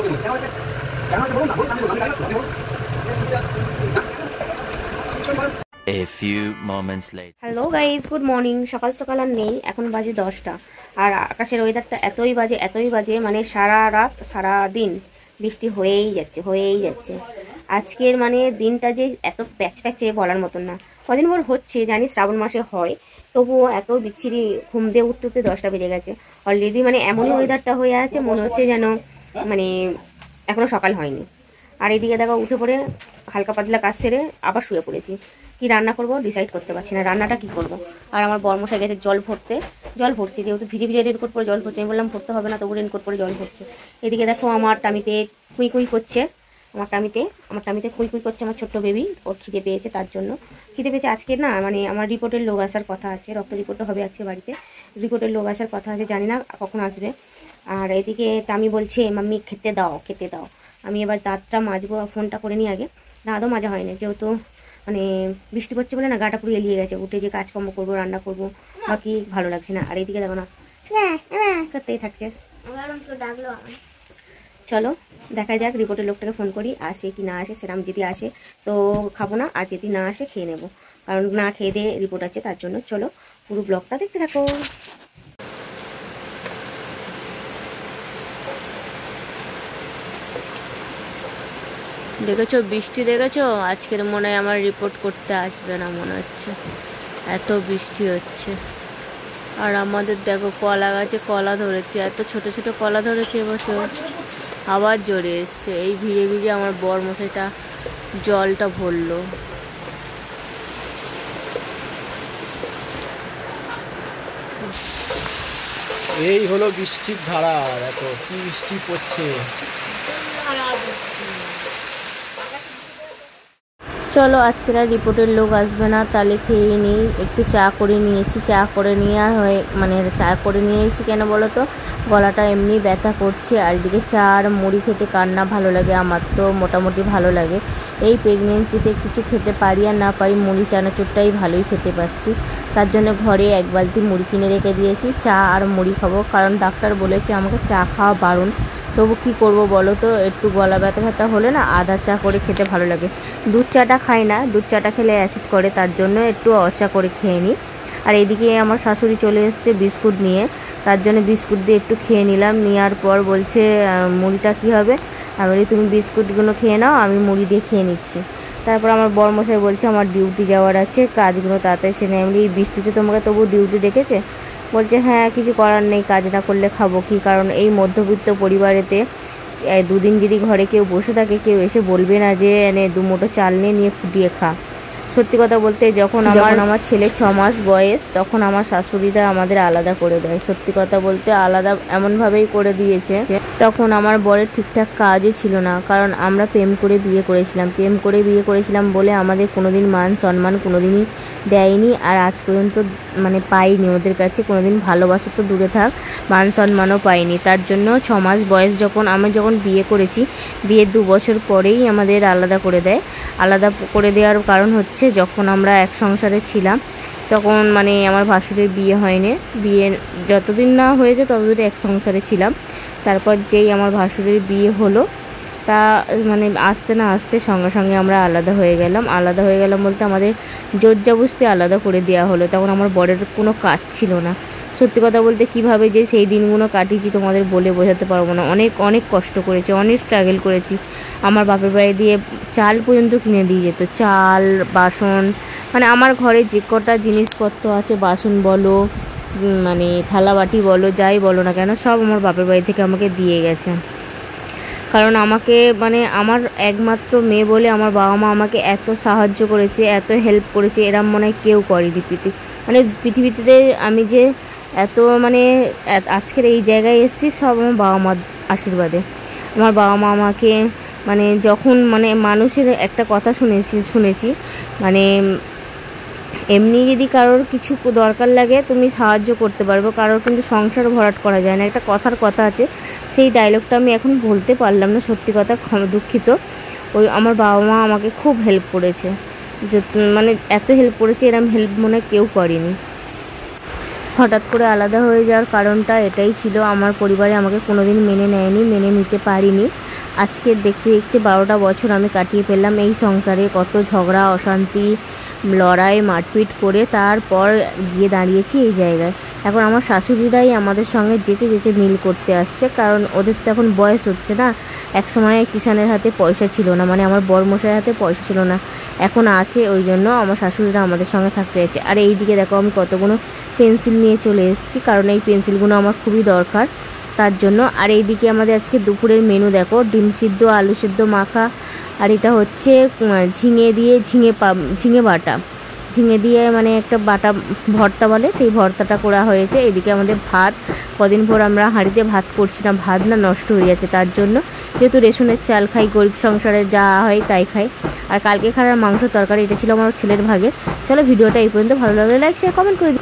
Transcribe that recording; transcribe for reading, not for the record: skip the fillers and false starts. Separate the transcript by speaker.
Speaker 1: A few moments later.
Speaker 2: Hello guys, good morning. সকাল সকাল আর নেই, এখন বাজে 10টা। আর আকাশের ওয়েদারটা এতই বাজে মানে সারা রাত সারা দিন বৃষ্টি হয়েই যাচ্ছে। আজকের মানে দিনটা যে এত প্যাচে বলার মতন না। কদিন পর হচ্ছে জানি, শ্রাবণ মাসে হয়, তবুও এত বিচ্ছিরি ঘুম দিয়ে উঠতে 10টা বেজে গেছে অলরেডি। মানে এমনই ওয়েদারটা হয়ে আছে, মনে হচ্ছে যেন মানে এখনো সকাল হয়নি। আর এদিকে দেখো উঠে পড়ে হালকা পাতলা কাজ সেরে আবার শুয়ে পড়েছি। কি রান্না করব ডিসাইড করতে পারছি না, রান্নাটা কি করব। আর আমার বরমশাই গেছে জল ভরছে, যেহেতু ভিজে রেনকোট পরে জল ভরছে। আমি বললাম ভরতে হবে না, তবু রেনকোট পরে জল ভরছে। এদিকে দেখো আমার টামিতে কুই করছে, আমার টামিতে কুই করছে আমার ছোট্ট বেবি। ওর খিদে পেয়েছে, তার জন্য খিদে পেয়েছে। আজকে না মানে আমার রিপোর্টের লোক আসার কথা আছে, রক্ত রিপোর্টও হবে আজকে বাড়িতে। রিপোর্টের লোক আসার কথা আছে, জানি না কখন আসবে। আর এদিকে টামি বলছে মাম্মি খেতে দাও। আমি এবার দাঁতটা মাজবো, ফোনটা করে নিই আগে। দাঁতও মাজা হয়নি, যেহেতু মানে বৃষ্টি পড়ছে বলে না গাটা পুরো এলিয়ে গেছে। উঠে যে কাজকর্ম করবো, রান্না করবো, বাকি ভালো লাগছে না। আর এইদিকে দেখো না করতেই থাকছে। চলো দেখা যাক, রিপোর্টের লোকটাকে ফোন করি, আসে কি না আসে। সেরকম যদি আসে তো খাবো না, আর যদি না আসে খেয়ে নেবো, কারণ না খেয়ে দিয়ে রিপোর্ট আছে তার জন্য। চলো পুরো ব্লগটা দেখতে থাকো। দেখেছো বৃষ্টি, দেখেছো? আজকের মনে হয় আমার রিপোর্ট করতে আসবে না মনে হচ্ছে, এত বৃষ্টি হচ্ছে। আর আমাদের দেখো কলা গাছে কলা ধরেছে, এত ছোট ছোট কলা ধরেছে এবছর, আবার জোরে এসছে। এই ভিজে আমার বরমশাইটা জলটা ভরলো।
Speaker 3: এই হলো বৃষ্টির ধারা, দেখো কি বৃষ্টি পড়ছে।
Speaker 2: চলো আজকের আর রিপোর্টের লোক আসবে না, তাহলে খেয়ে নিই। একটু চা করে নিয়েছি, চা করে নিয়েছি কেন বলো তো, গলাটা এমনি ব্যথা করছে। আর এদিকে চা আর মুড়ি খেতে কার না ভালো লাগে, আমার তো মোটামুটি ভালো লাগে। এই প্রেগনেন্সিতে কিছু খেতে পারি আর না পারি, মুড়ি চানাচুরটাই ভালোই খেতে পাচ্ছি। তার জন্য ঘরে 1 বালতি মুড়ি কিনে রেখে দিয়েছি, চা আর মুড়ি খাবো। কারণ ডাক্তার বলেছে আমাকে চা খাওয়া বারণ। তবু কি করব বলো তো, একটু গলা ব্যথা হলে না আদা চা করে খেতে ভালো লাগে। দুধ চাটা খাই না, দুধ চাটা খেলে অ্যাসিড করে, তার জন্য একটু অচা করে খেয়ে নিই। আর এদিকে আমার শাশুড়ি চলে এসছে বিস্কুট নিয়ে, তার জন্য বিস্কুট দিয়ে একটু খেয়ে নিলাম। নেওয়ার পর বলছে মুড়িটা কী হবে, আমি বলি তুমি বিস্কুটগুলো খেয়ে নাও, আমি মুড়ি দিয়ে খেয়ে নিচ্ছি। তারপর আমার বরমশাই বলছে আমার ডিউটি যাওয়ার আছে, কাজগুলো তাড়াতাড়ি সেরে। আমি এই বৃষ্টিতে তোমাকে তবু ডিউটি ডেকেছে? বলছে হ্যাঁ, কিছু করার নেই, কাজ না করলে খাবো কি। কারণ এই মধ্যবিত্ত পরিবারেতে 2 দিন যদি ঘরে কেউ বসে থাকে, কেউ এসে বলবে না যে এনে 2 মুঠো চাল নিয়ে ফুটিয়ে খা। সত্যি কথা বলতে যখন আমার ছেলে 6 মাস বয়স, তখন আমার শাশুড়িরা আমাদের আলাদা করে দেয়। সত্যি কথা বলতে আলাদা এমনভাবেই করে দিয়েছে, তখন আমার বরের ঠিকঠাক কাজও ছিল না। কারণ আমরা প্রেম করে বিয়ে করেছিলাম বলে আমাদের কোনোদিন মান সম্মান কোনোদিনই দেয়নি। আর আজ পর্যন্ত মানে পাইনি ওদের কাছে কোনোদিন ভালোবাসা, তো দূরে থাক মান সম্মানও পাইনি। তার জন্য 6 মাস বয়স আমি যখন বিয়ে করেছি, বিয়ের 2 বছর পরেই আমাদের আলাদা করে দেওয়ার কারণ হচ্ছে, যখন আমরা এক সংসারে ছিলাম তখন মানে আমার ভাসুরের বিয়ে হয়নি। বিয়ে যতদিন না হয়েছে ততদিন এক সংসারে ছিলাম। তারপর যেই আমার ভাসুরের বিয়ে হলো, তা মানে আসতে সঙ্গে আমরা আলাদা হয়ে গেলাম বলতে আমাদের জোরজবস্তি আলাদা করে দেওয়া হলো। তখন আমার বরের কোনো কাজ ছিল না। সত্যি কথা বলতে কিভাবে যে সেই দিনগুলো কাটিয়েছি তোমাদের বলে বোঝাতে পারবো না। অনেক কষ্ট করেছি, অনেক স্ট্রাগল করেছি। আমার বাপের বাড়ি দিয়ে চাল পর্যন্ত কিনে দিয়ে যেত, চাল বাসন, মানে আমার ঘরে যে কটা জিনিসপত্র আছে, বাসন বলো মানে থালা বাটি বলো, যাই বলো না কেন, সব আমার বাপের বাড়ি থেকে আমাকে দিয়ে গেছে। কারণ আমাকে মানে আমার একমাত্র মেয়ে বলে আমার বাবা মা আমাকে এত সাহায্য করেছে, এত হেল্প করেছে, এরম মনে হয় কেউ করেনি পৃথিবীতে। আমি যে এত মানে আজকের এই জায়গায় এসেছি সব আমার বাবা মার আশীর্বাদে। আমার বাবা মা আমাকে মানে যখন মানে মানুষের একটা কথা শুনেছি মানে এমনি যদি কারোর কিছু দরকার লাগে তুমি সাহায্য করতে পারবে, কারোর কিন্তু সংসার ভরাট করা যায় না, একটা কথা আছে। সেই ডায়লগটা আমি এখন বলতে পারলাম না, সত্যি কথা দুঃখিত। আমার বাবা মা আমাকে খুব হেল্প করেছে, মানে এত হেল্প করেছে, এরম হেল্প মনে কেউ করেনি। হঠাৎ করে আলাদা হয়ে যাওয়ার কারণটা এটাই ছিল, আমার পরিবারে আমাকে কোনোদিন মেনে নিতে পারিনি। আজকে দেখতে দেখতে 12টা বছর আমি কাটিয়ে ফেললাম এই সংসারে। কত ঝগড়া অশান্তি লড়াই মারপিট করে তারপর গিয়ে দাঁড়িয়েছি এই জায়গায়। এখন আমার শাশুড়িরাই আমাদের সঙ্গে যেচে যেচে মিল করতে আসছে, কারণ ওদের তো এখন বয়স হচ্ছে না। এক সময় কিষানের হাতে পয়সা ছিল না, মানে আমার বড়মশাইয়ের হাতে পয়সা ছিল না, এখন আছে, ওই জন্য আমার শাশুড়িরা আমাদের সঙ্গে থাকতে যাচ্ছে। আর এই দিকে দেখো আমি কতগুলো পেন্সিল নিয়ে চলে এসেছি, কারণ এই পেন্সিলগুলো আমার খুবই দরকার তার জন্য। আর এইদিকে আমাদের আজকে দুপুরের মেনু দেখো, ডিম সিদ্ধ, আলু সিদ্ধ মাখা, আর এটা হচ্ছে ঝিঙে দিয়ে ঝিঙে বাটা, ঝিঙে দিয়ে মানে একটা বাটা ভর্তা বলে, সেই ভর্তাটা করা হয়েছে। এদিকে আমাদের ভাত, কদিন পর আমরা হাঁড়িতে ভাত করছি না, ভাত না নষ্ট হয়ে যাচ্ছে, তার জন্য, যেহেতু রেশনের চাল খাই, গরিব সংসারে যা হয় তাই খাই। আর কালকে খাওয়ার মাংস তরকারি, এটা ছিল আমার ছেলের ভাগে। চলো ভিডিওটা এই পর্যন্ত, ভালো লাগলে লাইক শেয়ার কমেন্ট করে দিও।